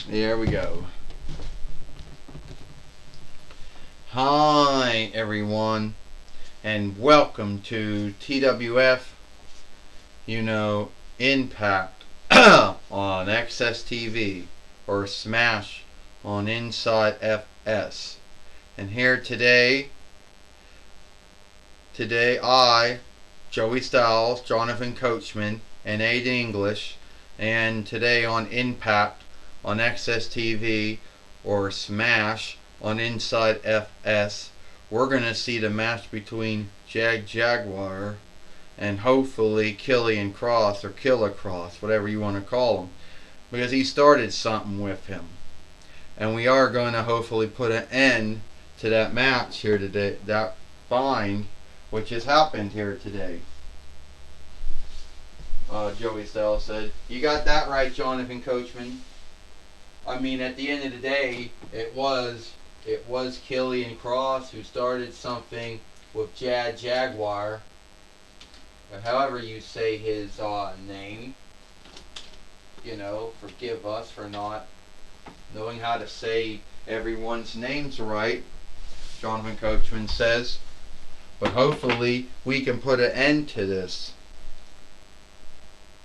There we go. Hi everyone, and welcome to TWF, Impact on Axs Tv, or Smash on Inside FS. And here today I, Joey Styles, Jonathan Coachman, and Aiden English, and today on Impact on Axs Tv, or Smash on Inside FS, we're going to see the match between Jaguar and hopefully Killian Cross, or Killer Cross, whatever you want to call him, because he started something with him. And we are going to hopefully put an end to that match here today, that bind, which has happened here today. Joey Styles said, "You got that right, Jonathan Coachman." I mean, at the end of the day, it was Killian Cross who started something with Jaguar, or however you say his name. Forgive us for not knowing how to say everyone's names right, Jonathan Coachman says. But hopefully we can put an end to this.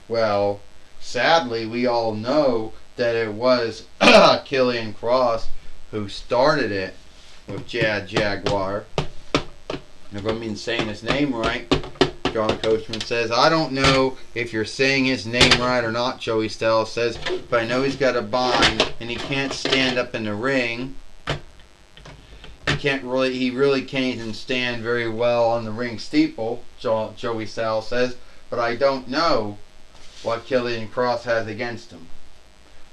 Well, sadly, we all know that it was Killian Cross who started it with Jaguar. If I'm even saying his name right, John Coachman says, "I don't know if you're saying his name right or not," Joey Styles says, "but I know he's got a bind and he can't stand up in the ring. He really can't even stand very well on the ring steeple," Joey Styles says, "but I don't know what Killian Cross has against him."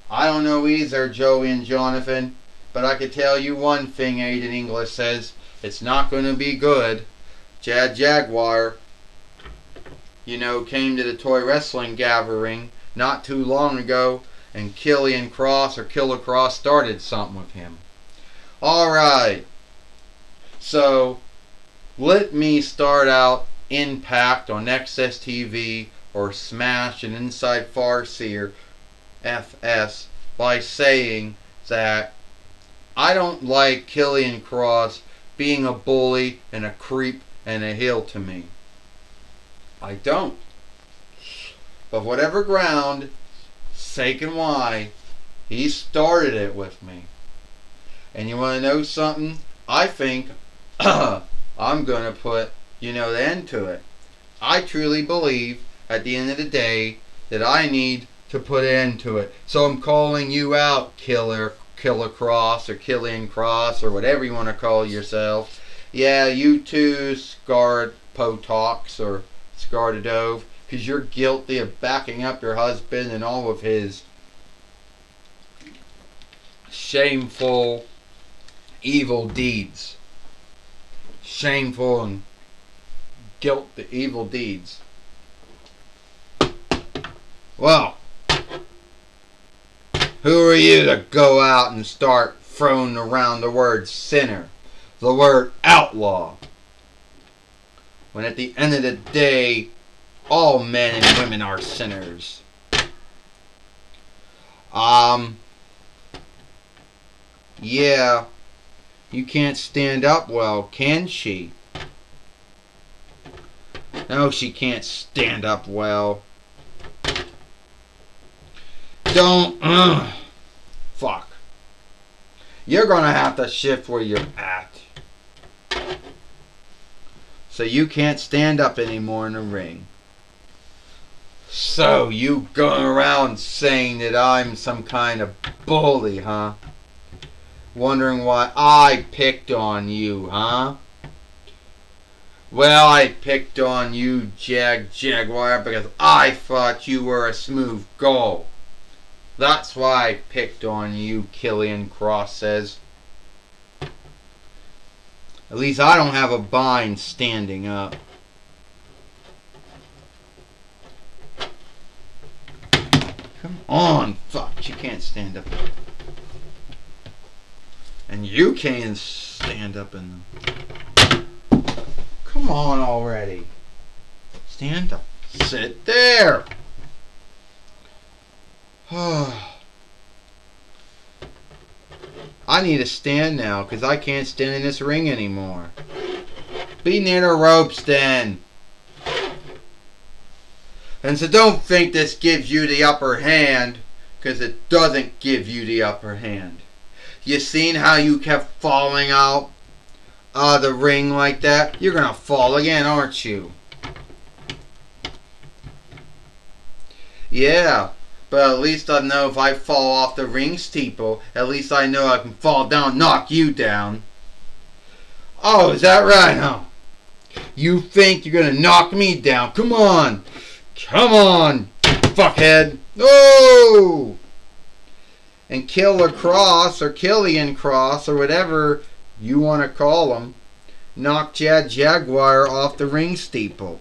I don't know either, Joey and Jonathan, but I can tell you one thing, Aiden English says, it's not going to be good. Jaguar, came to the toy wrestling gathering not too long ago, and Killian Cross, or Killer Cross, started something with him. Alright, so let me start out Impact on Axs TV, or Smash and Inside Farseer FS, by saying that I don't like Killian Cross being a bully and a creep and a heel to me. I don't. But whatever ground, sake and why, he started it with me. And you want to know something? I think I'm going to put, the end to it. I truly believe, at the end of the day, that I need to put an end to it. So I'm calling you out, Killer Cross, or Killian Cross, or whatever you want to call yourself. Yeah, you too, Scarred Potox, or Scarred Dove, because you're guilty of backing up your husband and all of his shameful, evil deeds. Shameful and evil deeds. Well, who are you to go out and start throwing around the word sinner, the word outlaw, when at the end of the day, all men and women are sinners? Yeah, you can't stand up well, can she? No, she can't stand up well. Fuck. You're gonna have to shift where you're at. So you can't stand up anymore in the ring. So you going around saying that I'm some kind of bully, huh? Wondering why I picked on you, huh? Well, I picked on you, Jaguar, because I thought you were a smooth goal. That's why I picked on you, Killian Cross says. At least I don't have a bind standing up. Come on, fuck, she can't stand up. And you can't stand up in them. Come on already. Stand up. Sit there. I need to stand now because I can't stand in this ring anymore. Be near the ropes then. And so don't think this gives you the upper hand, because it doesn't give you the upper hand. You seen how you kept falling out of the ring like that? You're going to fall again, aren't you? Yeah, but at least I know if I fall off the ring steeple, at least I know I can fall down and knock you down. Oh, is that right, huh? You think you're going to knock me down? Come on. Come on, fuckhead. Oh! And Killer Cross, or Killian Cross, or whatever you want to call him, knocked Chad Jaguar off the ring steeple.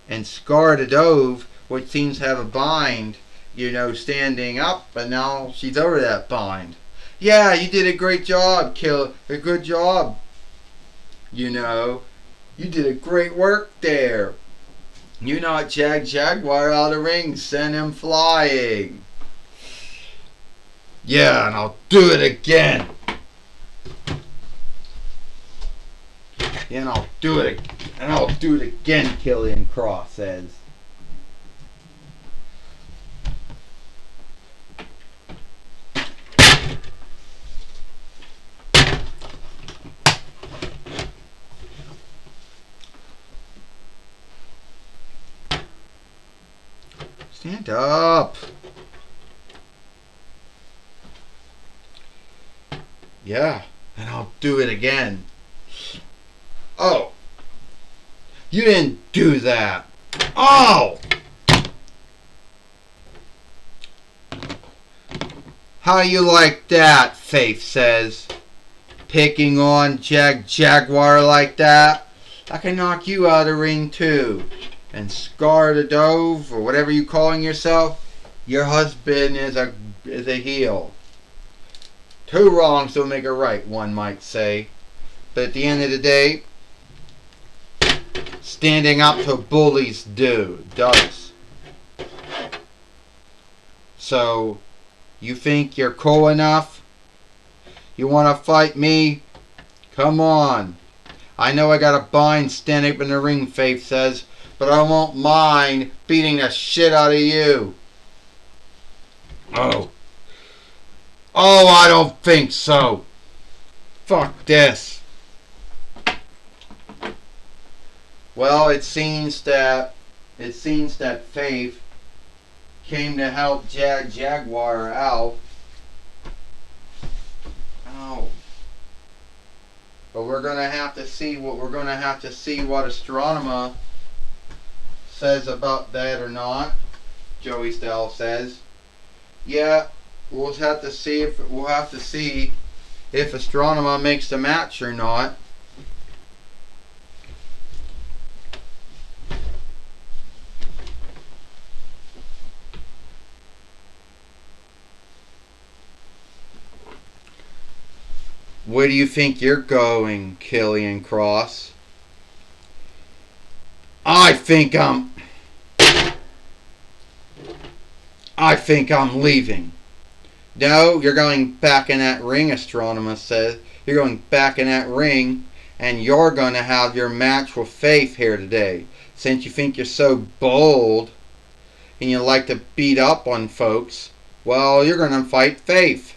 And Scar the Dove, which seems to have a bind, standing up, but now she's over that bind. Yeah, you did a great job, a good job. You did a great work there. You knocked Jaguar out of the ring, sent him flying. Yeah, and I'll do it again. Yeah, and I'll do it again, Killian Cross says. Stand up. Yeah, and I'll do it again. Oh. You didn't do that. Oh! How you like that, Faith says. Picking on Jaguar like that? I can knock you out of the ring too. And Scar the Dove, or whatever you calling yourself, your husband is a heel. Two wrongs don't make a right, one might say. But at the end of the day, standing up to bullies does. So, you think you're cool enough? You want to fight me? Come on. I know I got a bind standing up in the ring, Faith says, but I won't mind beating the shit out of you. Oh, I don't think so. Fuck this. Well, it seems that Faith came to help Jaguar out. Oh. But we're gonna have to see what Astronema says about that or not. Joey Style says. Yeah, we'll have to see if Astronema makes the match or not. Where do you think you're going, Killian Cross? I think I'm leaving. No, you're going back in that ring, Astronema says. You're going back in that ring, and you're going to have your match with Faith here today. Since you think you're so bold, and you like to beat up on folks, well, you're going to fight Faith.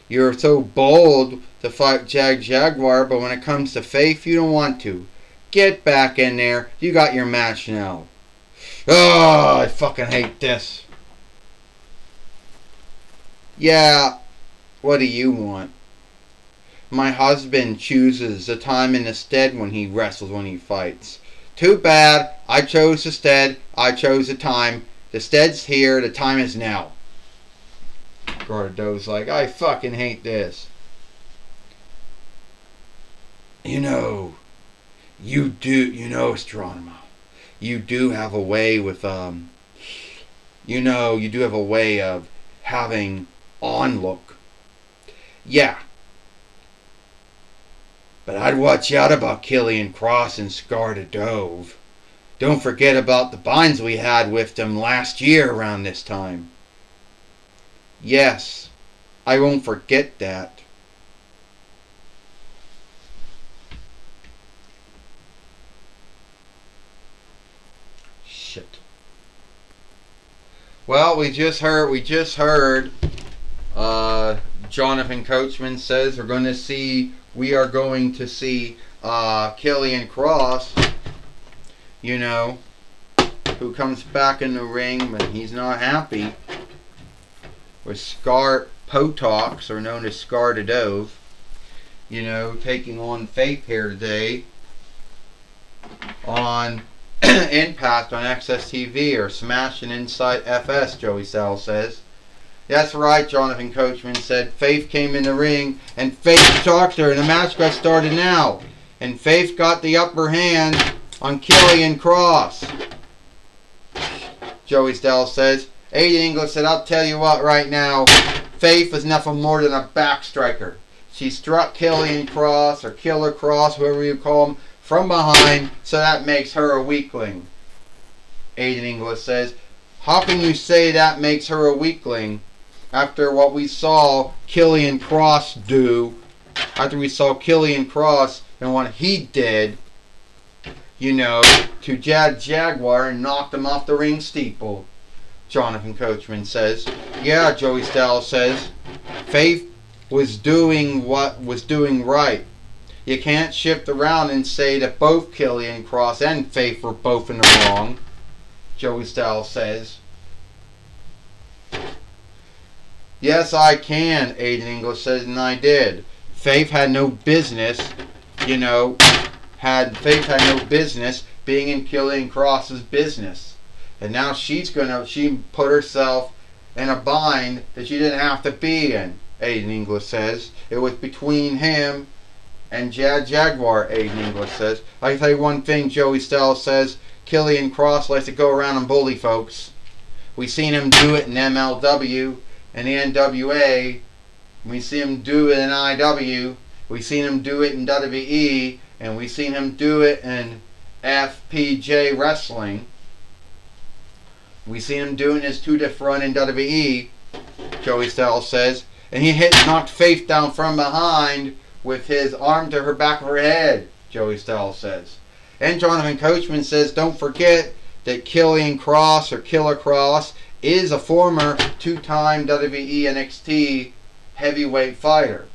You're so bold to fight Jaguar, but when it comes to Faith, you don't want to. Get back in there. You got your match now. Oh, I fucking hate this. Yeah, what do you want? My husband chooses the time and the stead when he wrestles, when he fights. Too bad. I chose the stead. I chose the time. The stead's here. The time is now. Gordo's like, I fucking hate this. Astronema. You do have a way with, you do have a way of having onlook. Yeah. But I'd watch out about Killian Cross and Scar the Dove. Don't forget about the binds we had with them last year around this time. Yes, I won't forget that. Shit. Well, we just heard Jonathan Coachman says we are going to see Killian Cross, you know, who comes back in the ring, but he's not happy with Scar Potox, or known as Scar the Dove, you know, taking on Faith here today on Impact on Axs Tv, or Smashing Inside FS, Joey Styles says. That's right, Jonathan Coachman said. Faith came in the ring, and Faith talked to her, and the match got started now. And Faith got the upper hand on Killian Cross. Joey Styles says. Aiden English said, I'll tell you what right now, Faith is nothing more than a backstriker. She struck Killian Cross, or Killer Cross, whoever you call him, from behind, so that makes her a weakling. Aiden English says, how can you say that makes her a weakling after what we saw Killian Cross do, after we saw Killian Cross and what he did, you know, to Jaguar and knocked him off the ring steeple? Jonathan Coachman says. Yeah, Joey Styles says. Faith was doing what was doing right. You can't shift around and say that both Killian Cross and Faith were both in the wrong, Joey Styles says. Yes, I can, Aiden English says, and I did. Faith had no business, you know, Faith had no business being in Killian Cross's business. And now she put herself in a bind that she didn't have to be in, Aiden English says. It was between him and Jaguar, Aiden English says. I can tell you one thing, Joey Styles says. Killian Cross likes to go around and bully folks. We seen him do it in MLW and the NWA. We see him do it in IW. We seen him do it in WWE. And we seen him do it in FPJ Wrestling. We seen him doing his 2-diff run in WWE, Joey Styles says. And he knocked Faith down from behind with his arm to her back of her head, Joey Styles says. And Jonathan Coachman says, don't forget that Killian Cross, or Killer Cross, is a former 2-time WWE NXT heavyweight fighter.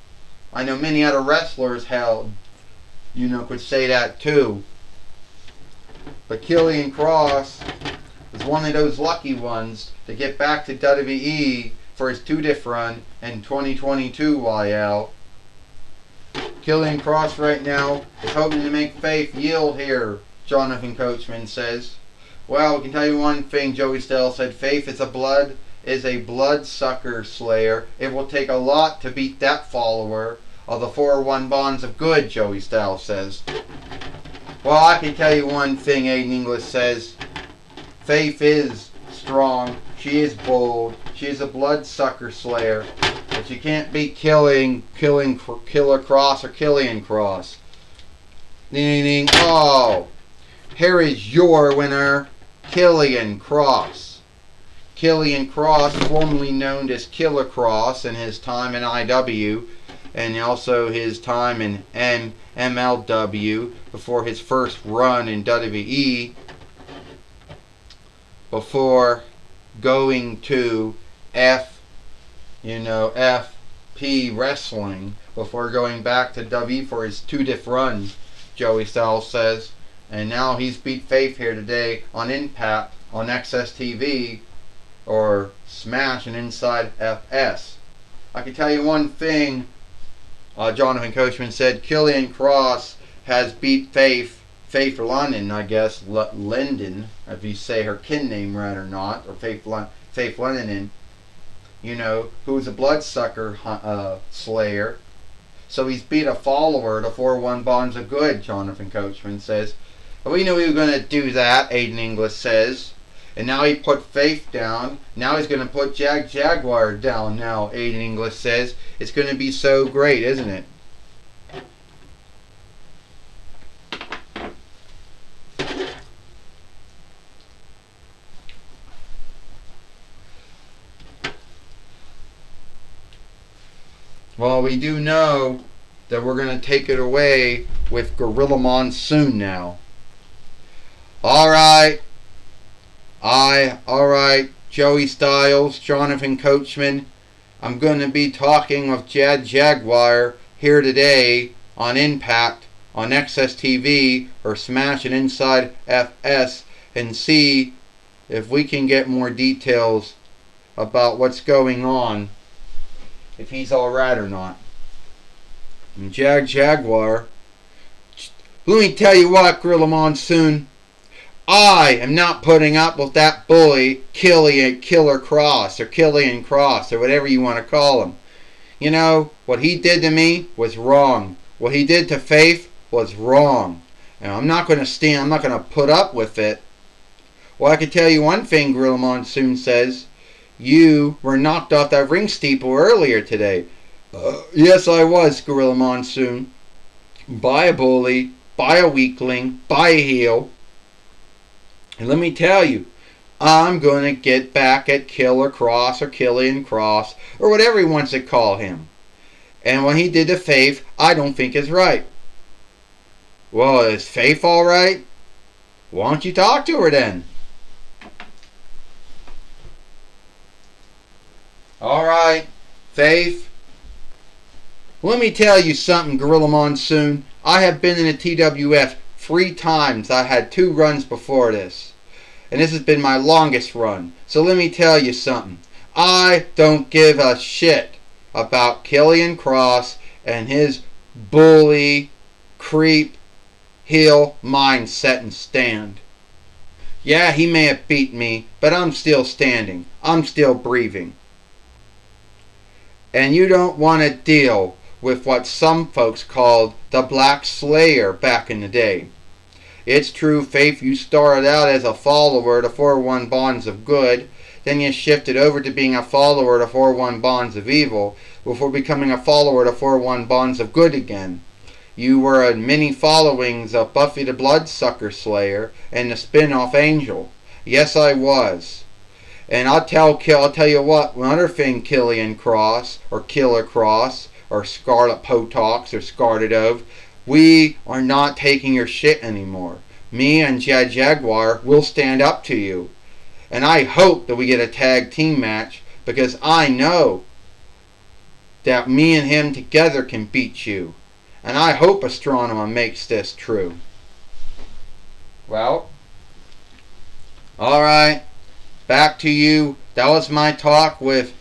I know many other wrestlers could say that too. But Killian Cross is one of those lucky ones to get back to WWE for his 2-diff run in 2022 YL. Killian Cross right now is hoping to make Faith yield here, Jonathan Coachman says. Well, we can tell you one thing, Joey Styles said. Faith is a bloodsucker slayer. It will take a lot to beat that follower of the 401 Bonds of Good, Joey Styles says. Well, I can tell you one thing, Aiden English says. Faith is strong. She is bold. She is a bloodsucker slayer. But you can't beat Killer Cross or Killian Cross. Ding, ding, ding. Oh, here is your winner, Killian Cross. Killian Cross, formerly known as Killer Cross in his time in IW, and also his time in MLW before his first run in WWE, before going to FP Wrestling, before going back to WWE for his 2-diff run, Joey Styles says. And now he's beat Faith here today on Impact on Axs TV, or Smash and Inside FS. I can tell you one thing, Jonathan Coachman said. Killian Cross has beat Faith London, I guess, Linden, if you say her kin name right or not, or Faith London, who's a bloodsucker slayer. So he's beat a follower of the 401 Bonds of Good, Jonathan Coachman says. But we knew he was going to do that, Aiden English says. And now he put Faith down. Now he's going to put Jaguar down now, Aiden English says. It's going to be so great, isn't it? Well, we do know that we're going to take it away with Gorilla Monsoon now. Alright. Alright, Joey Styles, Jonathan Coachman. I'm going to be talking with Jad Jaguar here today on Impact, on Axs Tv, or Smash and Inside FS, and see if we can get more details about what's going on, if he's alright or not. And Jaguar, let me tell you what, Gorilla Monsoon, I am not putting up with that bully Killer Cross, or Killian Cross, or whatever you want to call him. You know, what he did to me was wrong. What he did to Faith was wrong. And I'm not going to put up with it. Well, I can tell you one thing, Gorilla Monsoon says. You were knocked off that ring steeple earlier today. Yes, I was, Gorilla Monsoon. By a bully, by a weakling, by a heel. And let me tell you, I'm going to get back at Killer Cross or Killian Cross or whatever he wants to call him. And what he did to Faith, I don't think is right. Well, is Faith alright? Why don't you talk to her then? Alright, Faith. Let me tell you something, Gorilla Monsoon. I have been in the TWF 3 times. I had 2 runs before this. And this has been my longest run. So let me tell you something. I don't give a shit about Killian Cross and his bully, creep, heel mindset and stand. Yeah, he may have beat me, but I'm still standing. I'm still breathing. And you don't want to deal with what some folks called the Black Slayer back in the day. It's true, Faith, you started out as a follower of the 4-1 Bonds of Good, then you shifted over to being a follower of the 4-1 Bonds of Evil, before becoming a follower of the 4-1 Bonds of Good again. You were a mini followings of Buffy the Bloodsucker Slayer and the spin-off Angel. Yes, I was. And I'll tell you what, another thing, Killian Cross, or Killer Cross, or Scarlet Potox, or Scarlet Ove, we are not taking your shit anymore. Me and Jad Jaguar will stand up to you. And I hope that we get a tag team match, because I know that me and him together can beat you. And I hope Astronomer makes this true. Well, alright, back to you. That was my talk with,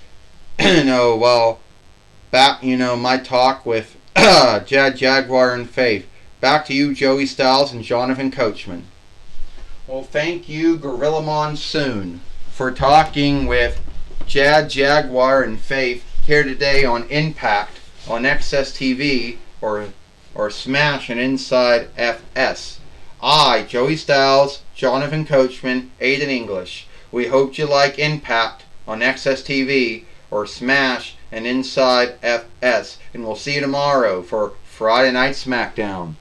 my talk with Jad Jaguar and Faith. Back to you, Joey Styles and Jonathan Coachman. Well, thank you, Gorilla Monsoon, for talking with Jad Jaguar and Faith here today on Impact on Axs Tv or Smash and Inside FS. I, Joey Styles, Jonathan Coachman, Aiden English. We hope you like Impact on Axs Tv or Smash and Inside FS. And we'll see you tomorrow for Friday Night SmackDown.